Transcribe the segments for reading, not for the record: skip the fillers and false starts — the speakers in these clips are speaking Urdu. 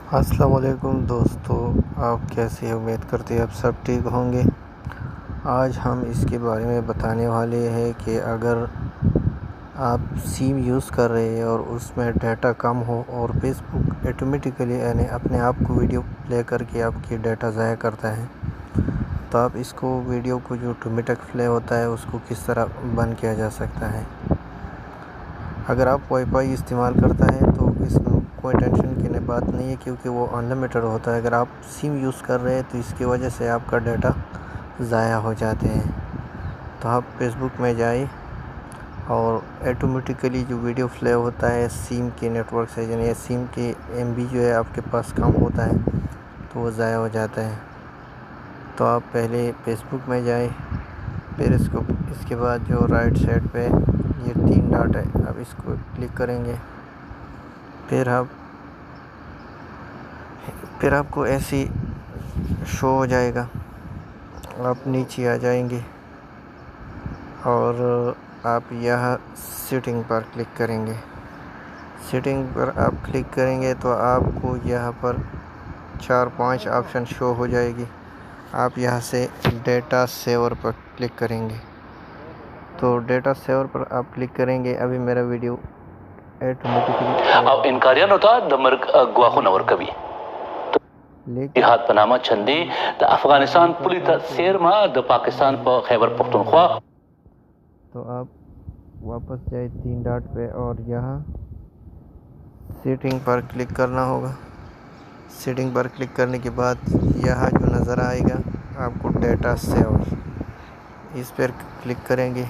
السلام علیکم دوستو، آپ کیسے ہیں؟ امید کرتے ہیں آپ سب ٹھیک ہوں گے۔ آج ہم اس کے بارے میں بتانے والے ہیں کہ اگر آپ سیم یوز کر رہے ہیں اور اس میں ڈیٹا کم ہو اور فیس بک آٹومیٹیکلی یعنی اپنے آپ کو ویڈیو پلے کر کے آپ کی ڈیٹا ضائع کرتا ہے، تو آپ اس کو ویڈیو کو جو آٹومیٹک پلے ہوتا ہے اس کو کس طرح بند کیا جا سکتا ہے۔ اگر آپ وائی فائی استعمال کرتا ہے تو اس میں کوئی ٹینشن کی بات نہیں ہے، کیونکہ وہ انلمیٹڈ ہوتا ہے۔ اگر آپ سیم یوز کر رہے ہیں تو اس کی وجہ سے آپ کا ڈیٹا ضائع ہو جاتے ہیں۔ تو آپ فیس بک میں جائیں اور آٹومیٹیکلی جو ویڈیو پلے ہوتا ہے سیم کے نیٹ ورک سے، یعنی سیم کی ایم بی جو ہے آپ کے پاس کم ہوتا ہے تو وہ ضائع ہو جاتا ہے۔ تو آپ پہلے فیس بک میں جائیں، پھر اس کے بعد جو رائٹ سائڈ پہ یہ 3 ڈاٹ ہے، آپ اس کو کلک کریں گے۔ پھر آپ کو ایسی شو ہو جائے گا، آپ نیچے آ جائیں گے اور آپ یہاں سیٹنگ پر کلک کریں گے۔ سیٹنگ پر آپ کلک کریں گے تو آپ کو یہاں پر 4-5 آپشن شو ہو جائے گی۔ آپ یہاں سے ڈیٹا سیور پر کلک کریں گے۔ تو ڈیٹا سیور پر آپ کلک کریں گے۔ ابھی میرا ویڈیو او انکاریان ہوتا د مرگ گواخونه ورکوي جهاد په نامه چندي د افغانستان پولی ته سیرما د پاکستان په خیبر پختونخوا۔ تو آپ واپس جائے 3 ڈاٹ پہ اور یہاں سیٹنگ پر کلک کرنا ہوگا۔ سیٹنگ پر کلک کرنے کے بعد یہاں جو نظر آئے گا آپ کو ڈیٹا سیور، اس پر کلک کریں گے۔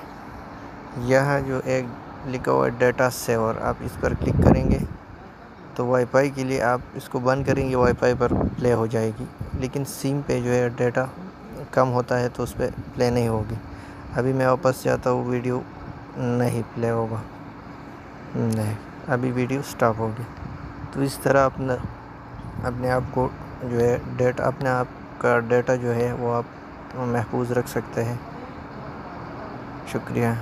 یہاں جو ایک لکھا ہوا ہے ڈیٹا سیور، آپ اس پر کلک کریں گے تو وائی فائی کے لیے آپ اس کو بند کریں گے، وائی فائی پر پلے ہو جائے گی، لیکن سیم پہ جو ہے ڈیٹا کم ہوتا ہے تو اس پہ پلے نہیں ہوگی۔ ابھی میں واپس جاتا ہوں، ویڈیو نہیں پلے ہوگا، نہیں، ابھی ویڈیو سٹاپ ہوگی۔ تو اس طرح اپنے آپ کو جو ہے اپنے آپ کا ڈیٹا جو ہے وہ آپ محفوظ رکھ سکتے ہیں۔ شکریہ۔